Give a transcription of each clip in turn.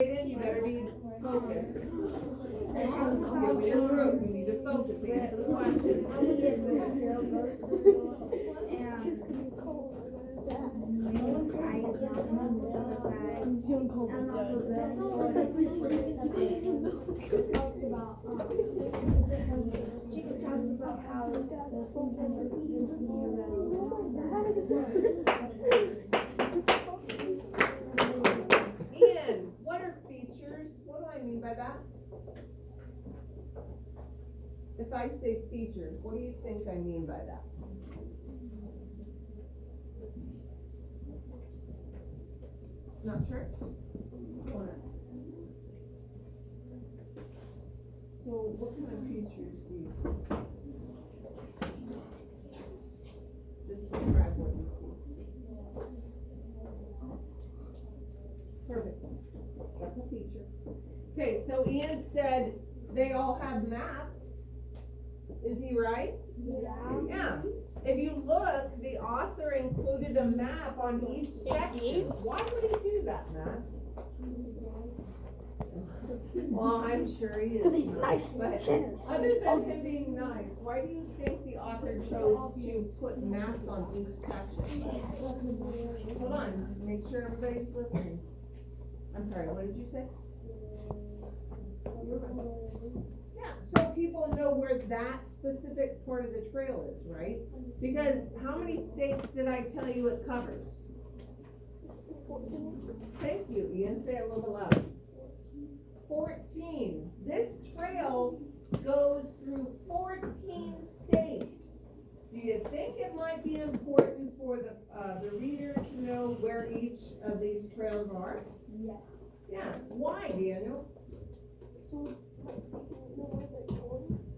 You better be focused. You'll be approved. You need to focus. Answer the question. Ian, what are features? What do I mean by that? If I say features, what do you think I mean by that? Not sure? So what kind of features do you see? Just describe what you see. Perfect. That's a feature. Okay, so Ian said they all have maps. Is he right? Yeah. If you look, the author included a map on each section. Why would he do that, Max? Well, I'm sure he is. Because he's nice and generous. Other than him being nice, why do you think the author chose to put maps on each section? Hold on, make sure everybody's listening. I'm sorry, what did you say? Yeah, so people know where that specific part of the trail is, right? Because how many states did I tell you it covers? 14. Thank you, Ian, say it a little bit louder. 14. This trail goes through 14 states. Do you think it might be important for the reader to know where each of these trails are? Yes. Yeah, why, Daniel? So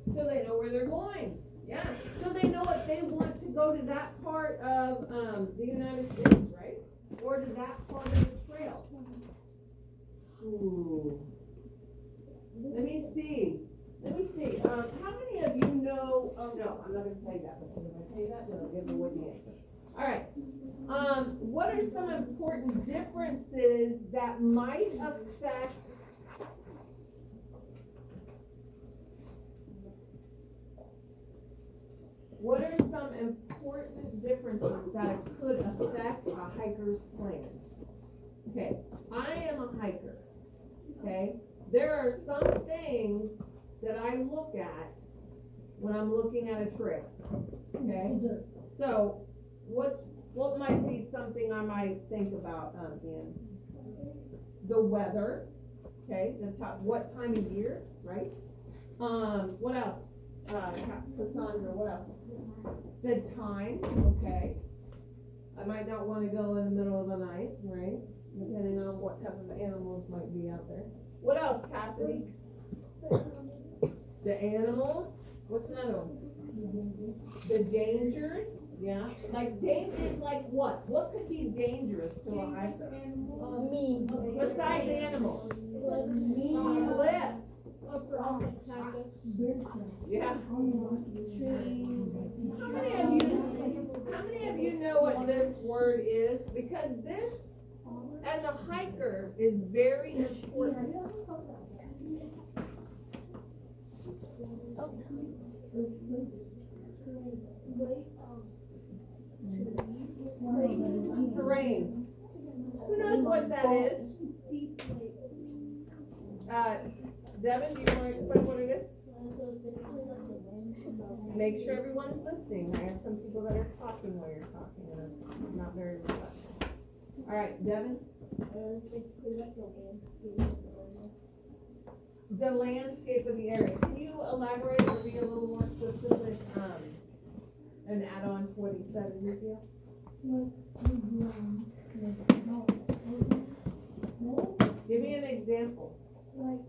they know where they're going. Yeah, so they know if they want to go to that part of the United States, right? Or to that part of the trail. Ooh. Let me see. How many of you know? Oh no, I'm not going to tell you that. Because if I tell you that, then I'll give away the answer. All right. What are some important differences that might affect? What are some important differences that could affect a hiker's plan? Okay, I am a hiker, okay? There are some things that I look at when I'm looking at a trail, okay? So, what might be something I might think about, Ian? The weather, okay? What time of year, right? What else? Cassandra, what else? The time, okay. I might not want to go in the middle of the night, right? Depending on what type of animals might be out there. What else, Cassidy? The animals. What's another one? The dangers. Yeah. Like dangers like what? What could be dangerous to a hiker? Me. Besides animals. Cliffs. Yeah. How many of you know what this word is? Because this, as a hiker, is very important. Terrain. Who knows what that is? Devin, do you want to explain what it is? Make sure everyone's listening. I have some people that are talking while you're talking, and it's not very refreshing. All right, Devin? The landscape of the area. Can you elaborate or be a little more specific and add on to what he said, Ezekiel? Give me an example. Like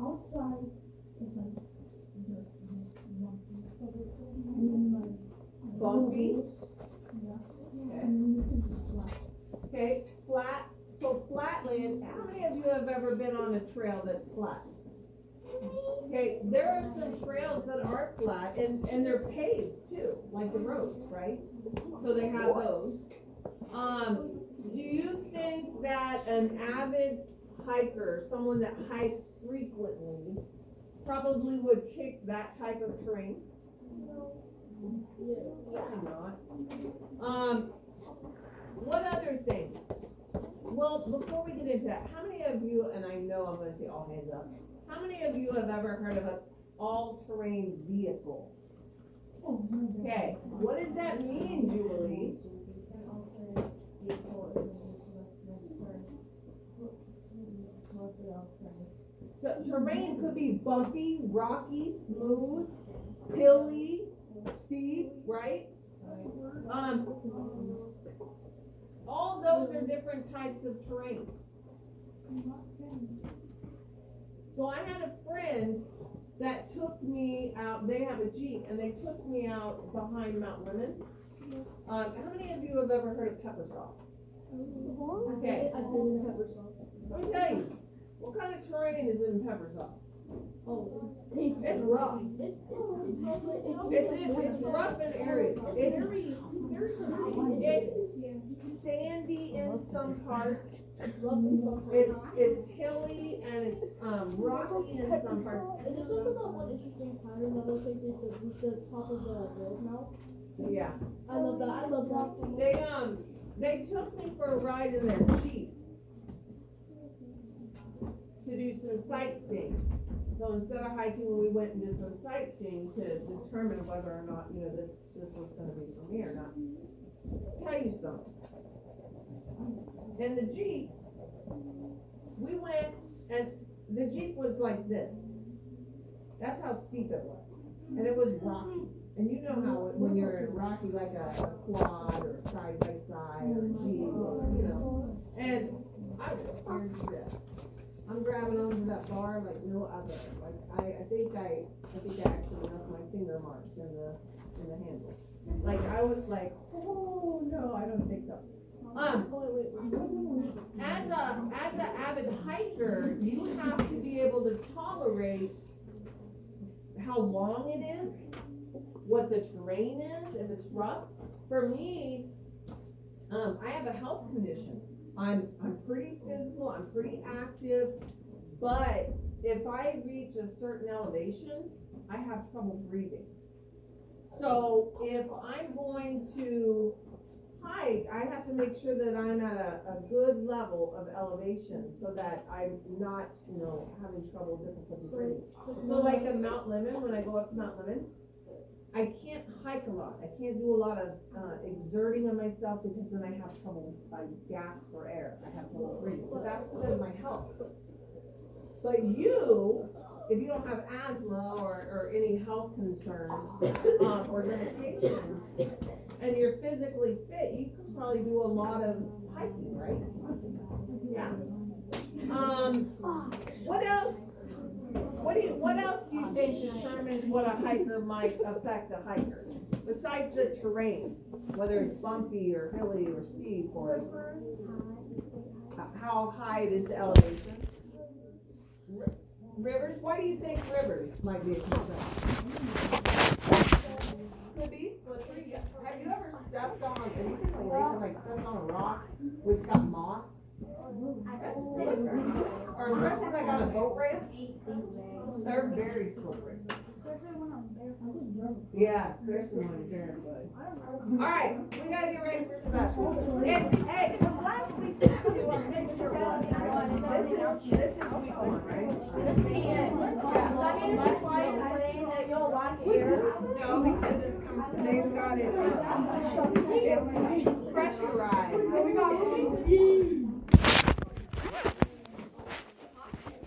outside is like Bumpy. Okay. Okay, flat. So flatland. How many of you have ever been on a trail that's flat? Okay, there are some trails that are flat and they're paved too, like the roads, right? So they have those. Do you think that an avid hiker, someone that hikes frequently, probably would pick that type of terrain. Probably not. What other things? Well, before we get into that, how many of you, and I know I'm gonna say all hands up, how many of you have ever heard of an all-terrain vehicle? Okay, what does that mean, Julie? So terrain could be bumpy, rocky, smooth, hilly, steep, right? All those are different types of terrain. So I had a friend that took me out, they have a Jeep, and they took me out behind Mount Lemon. How many of you have ever heard of pepper sauce? Okay, let me tell you, what kind of terrain is in pepper sauce? It's rough. It's rough in areas. It's sandy in some parts. It's hilly and it's rocky in some parts. And there's also that one interesting pattern that looks like this with the top of the whale's mouth. Yeah. I love that. I love that so much. They took me for a ride in their Jeep to do some sightseeing. So instead of hiking, we went and did some sightseeing to determine whether or not, this was gonna be for me or not. Tell you something. In the Jeep, we went, and the Jeep was like this. That's how steep it was. And it was rocky. And you know how when you're in rocky, like a quad or side by side or Jeep, and I was scared to death. I'm grabbing onto that bar like no other. Like I think I actually left my finger marks in the handle. Like I was like, oh no, I don't think so. As an avid hiker, you have to be able to tolerate how long it is, what the terrain is, if it's rough. For me, I have a health condition. I'm pretty physical, I'm pretty active, but if I reach a certain elevation, I have trouble breathing. So if I'm going to hike, I have to make sure that I'm at a good level of elevation so that I'm not, having trouble, difficulty breathing. So like at Mount Lemon, when I go up to Mount Lemon, I can't hike a lot. I can't do a lot of exerting of myself because then I have trouble, I gasp for air. I have trouble breathing, but that's because of my health. But if you don't have asthma or any health concerns or limitations, and you're physically fit, you can probably do a lot of hiking, right? Yeah. What else? What else do you think determines what a hiker might affect a hiker? Besides the terrain, whether it's bumpy or hilly or steep, or how high it is the elevation? Rivers? Why do you think rivers might be a concern? Could be slippery. Have you ever stepped on anything like stepped on a rock which got moss? Or especially like on a boat ramp? They're very slippery. Yeah, especially when you're barefoot. Alright, we gotta get ready for special. Hey, it was last week to make sure what, right? This is week one, right? No, because they've got it, it's pressurized.